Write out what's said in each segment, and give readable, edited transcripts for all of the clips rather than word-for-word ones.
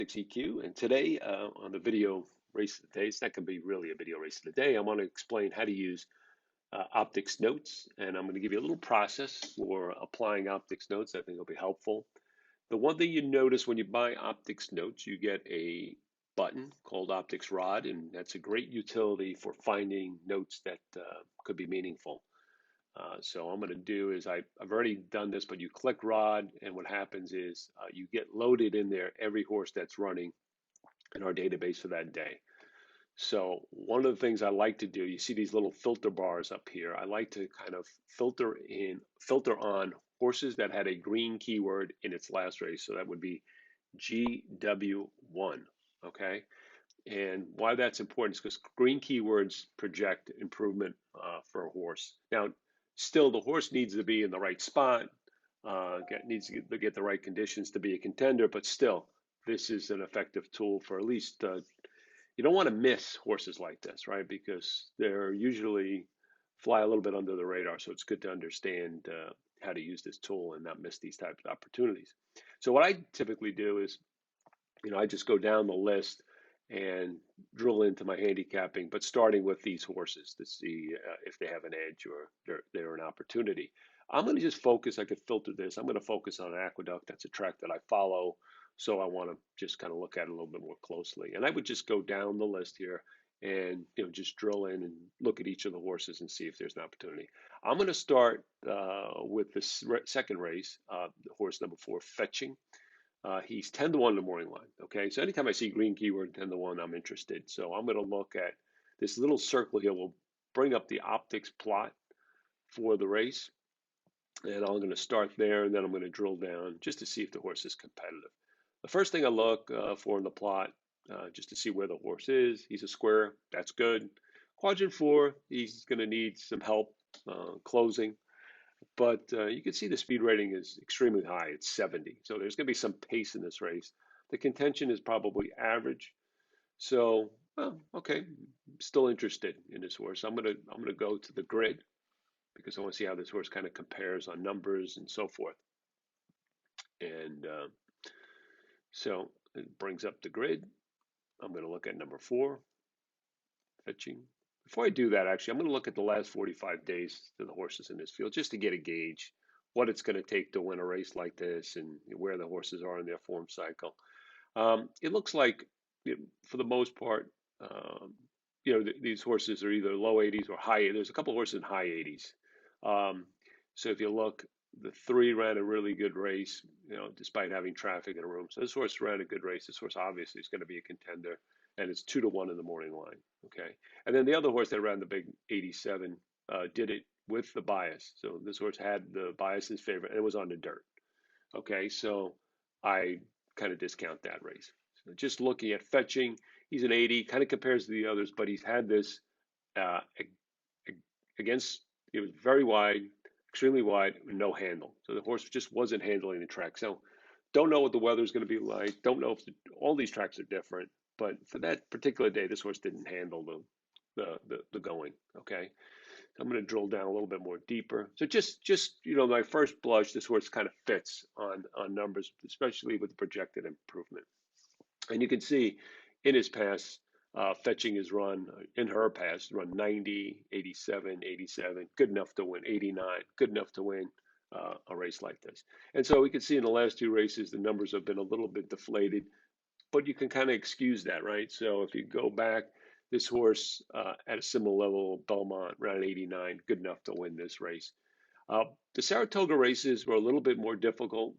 OptixEQ, and today on the video race of the day, it's not going to be really a video race of the day. I want to explain how to use OptixNOTES, and I'm going to give you a little process for applying OptixNOTES. I think it'll be helpful. The one thing you notice when you buy OptixNOTES, you get a button called OptixROD, and that's a great utility for finding notes that could be meaningful. So what I'm going to do is I've already done this, but you click rod, and what happens is you get loaded in there every horse that's running in our database for that day. So one of the things I like to do, you see these little filter bars up here. I like to kind of filter on horses that had a green keyword in its last race. So that would be GW1, okay? And why that's important is because green keywords project improvement for a horse. Now, still, the horse needs to be in the right spot, needs to get the right conditions to be a contender, but still, this is an effective tool for at least, you don't want to miss horses like this, right? Because they're usually fly a little bit under the radar, so it's good to understand how to use this tool and not miss these types of opportunities. So what I typically do is, I just go down the list and drill into my handicapping, but starting with these horses to see if they have an edge or they're an opportunity. I'm going to just focus, I could filter this. I'm going to focus on Aqueduct. That's a track that I follow. So I want to just kind of look at it a little bit more closely. And I would just go down the list here and just drill in and look at each of the horses and see if there's an opportunity. I'm going to start with the second race, horse number 4, Fetching. He's 10 to 1 in the morning line. Okay, so anytime I see green keyword 10 to 1, I'm interested. So I'm going to look at this little circle here. We'll bring up the Optix plot for the race, and I'm going to start there, and then I'm going to drill down just to see if the horse is competitive. The first thing I look for in the plot, just to see where the horse is. He's a square. That's good. Quadrant 4, he's going to need some help closing. But you can see the speed rating is extremely high. It's 70. So there's going to be some pace in this race. The contention is probably average. So, well, okay, still interested in this horse. I'm gonna go to the grid because I want to see how this horse kind of compares on numbers and so forth. And so it brings up the grid. I'm going to look at number 4, Fetching. Before I do that, actually, I'm going to look at the last 45 days to the horses in this field just to get a gauge what it's going to take to win a race like this and where the horses are in their form cycle. It looks like, for the most part, these horses are either low 80s or high. There's a couple of horses in high 80s. So if you look, the 3 ran a really good race, despite having traffic in a room. So this horse ran a good race. This horse obviously is going to be a contender, and it's 2 to 1 in the morning line. Okay, and then the other horse that ran the big 87 did it with the bias. So this horse had the bias in favor, and it was on the dirt. Okay, so I kind of discount that race. So just looking at Fetching, he's an 80, kind of compares to the others, but he's had this against, it was very wide, extremely wide, no handle. So the horse just wasn't handling the track. So don't know what the weather's going to be like. Don't know if all these tracks are different. But for that particular day, this horse didn't handle the going. Okay, I'm going to drill down a little bit more deeper. So just my first blush, this horse kind of fits on numbers, especially with the projected improvement. And you can see in his pass, Fetching is run in her pass, run 90, 87, 87, good enough to win, 89, good enough to win a race like this. And so we can see in the last 2 races, the numbers have been a little bit deflated, but you can kind of excuse that, right? So if you go back, this horse at a similar level, Belmont, ran 89, good enough to win this race. The Saratoga races were a little bit more difficult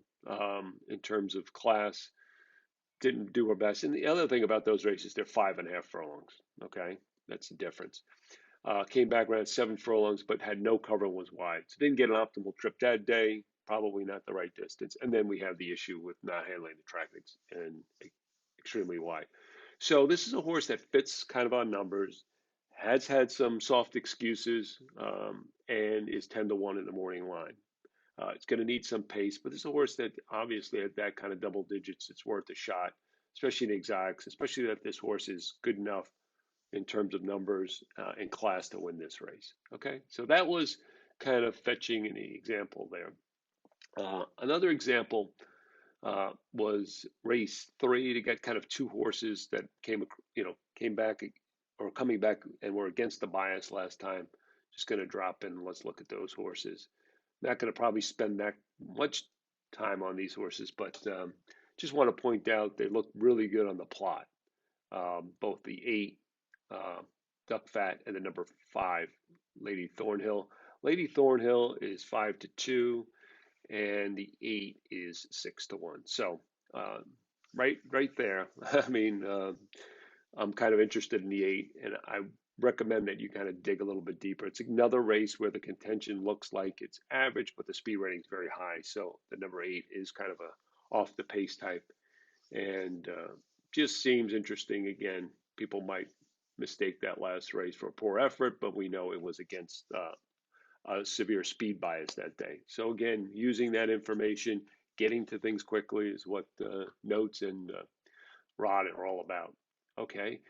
in terms of class. Didn't do her best. And the other thing about those races, they're 5.5 furlongs. Okay, that's the difference. Came back around 7 furlongs, but had no cover and was wide. So didn't get an optimal trip that day. Probably not the right distance. And then we have the issue with not handling the track and extremely wide. So this is a horse that fits kind of on numbers, has had some soft excuses, and is 10 to 1 in the morning line. It's going to need some pace, but this is a horse that obviously at that kind of double digits, it's worth a shot, especially in the exotics, especially that this horse is good enough in terms of numbers and class to win this race. Okay, so that was kind of Fetching an example there. Another example was race 3 to get kind of two horses that came back or coming back and were against the bias last time. Just going to drop in. Let's look at those horses. Not going to probably spend that much time on these horses, but just want to point out they look really good on the plot. Both the 8 Duck Fat and the number 5 Lady Thornhill. Lady Thornhill is 5-2, and the 8 is 6-1. So right there. I mean, I'm kind of interested in the 8, and I recommend that you kind of dig a little bit deeper. It's another race where the contention looks like it's average, but the speed rating is very high. So the number 8 is kind of a off the pace type, and just seems interesting. Again, people might mistake that last race for a poor effort, but we know it was against a severe speed bias that day. So again, using that information, getting to things quickly is what notes and ROD are all about. Okay.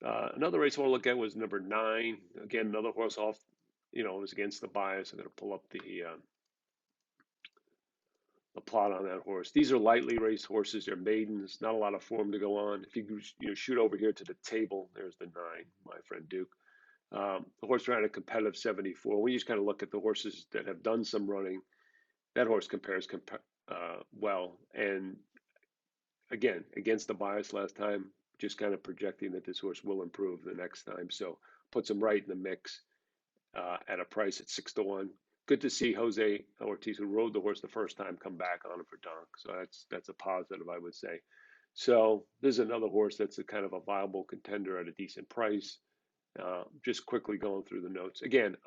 Another race I want to look at was number 9. Again, another horse off, it was against the bias. I'm going to pull up the plot on that horse. These are lightly raced horses. They're maidens. Not a lot of form to go on. If you shoot over here to the table, there's the 9, my friend Duke. The horse ran a competitive 74. We just kind of look at the horses that have done some running. That horse compares well. And again, against the bias last time, just kind of projecting that this horse will improve the next time. So puts him right in the mix at a price at 6-1. Good to see Jose Ortiz, who rode the horse the first time, come back on him for donk. So that's a positive, I would say. So this is another horse that's a kind of a viable contender at a decent price. Just quickly going through the notes. Again,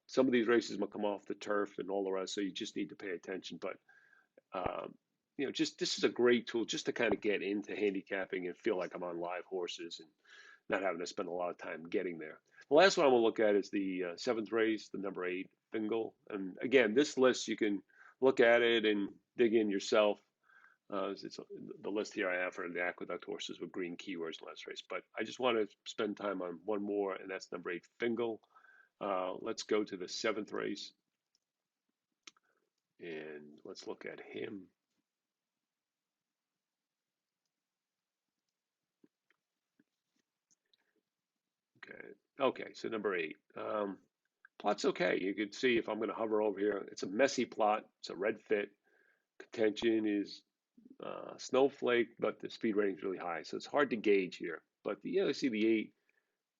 some of these races will come off the turf and all the rest, so you just need to pay attention. But just this is a great tool just to kind of get into handicapping and feel like I'm on live horses and not having to spend a lot of time getting there. The last one I will look at is the 7th race, the number 8 Fingal. And again, this list you can look at it and dig in yourself. It's the list here I have for the Aqueduct horses with green keywords last race. But I just want to spend time on one more, and that's number 8 Fingal. Let's go to the 7th race, and let's look at him. Okay, so number 8. Plot's okay. You can see if I'm going to hover over here, it's a messy plot. It's a red fit. Contention is snowflake, but the speed rating is really high, so it's hard to gauge here. But you see the 8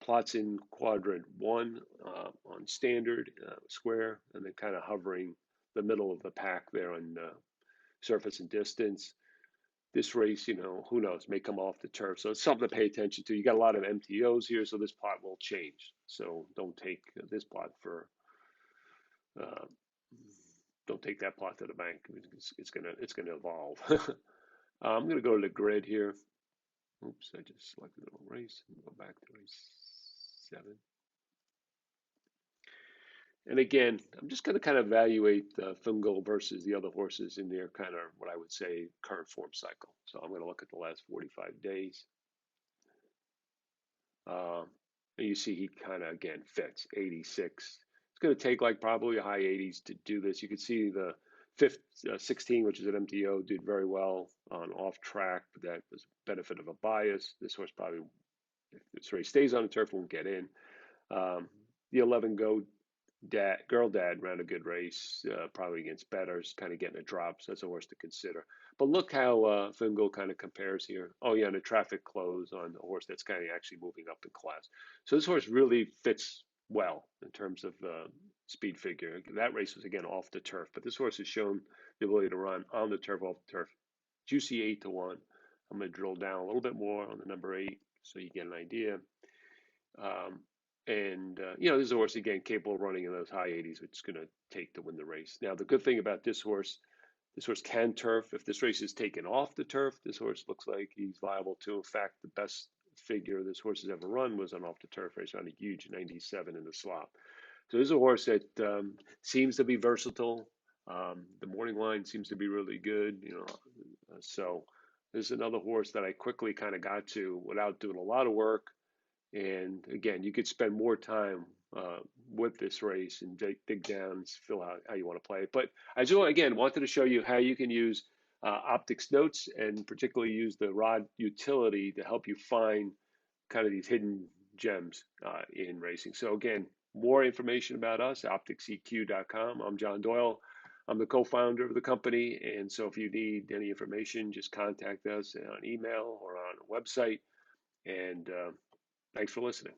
plots in quadrant 1 on standard square, and then kind of hovering the middle of the pack there on surface and distance. This race, who knows, may come off the turf. So it's something to pay attention to. You got a lot of MTOs here, so this plot will change. So don't take this plot uh, don't take that plot to the bank. It's gonna evolve. I'm gonna go to the grid here. Oops, I just selected the wrong race. Go back to race 7. And again, I'm just going to kind of evaluate Fingal versus the other horses in their kind of what I would say current form cycle. So I'm going to look at the last 45 days. And you see he kind of, again, fits 86. It's going to take like probably a high 80s to do this. You can see the 16, which is an MTO, did very well on off track, but that was benefit of a bias. This horse probably, if this race stays on the turf, won't get in. The 11 Girl Dad ran a good race, probably against betters, kind of getting a drop, so that's a horse to consider. But look how Fingal kind of compares here. Oh yeah, and a traffic close on a horse that's kind of actually moving up in class. So this horse really fits well in terms of speed figure. That race was again off the turf, but this horse has shown the ability to run on the turf, off the turf. Juicy 8-1. I'm going to drill down a little bit more on the number 8 so you get an idea. This is a horse, again, capable of running in those high 80s, which is going to take to win the race. Now, the good thing about this horse can turf. If this race is taken off the turf, this horse looks like he's viable too. In fact, the best figure this horse has ever run was an off the turf race on a huge 97 in the slop. So this is a horse that seems to be versatile. The morning line seems to be really good, So this is another horse that I quickly kind of got to without doing a lot of work. And again, you could spend more time with this race and dig down and feel how you want to play it. But I just, again, wanted to show you how you can use OptixNOTES, and particularly use the ROD utility to help you find kind of these hidden gems in racing. So again, more information about us, optixeq.com. I'm John Doyle. I'm the co-founder of the company, and so if you need any information, just contact us on email or on a website. And thanks for listening.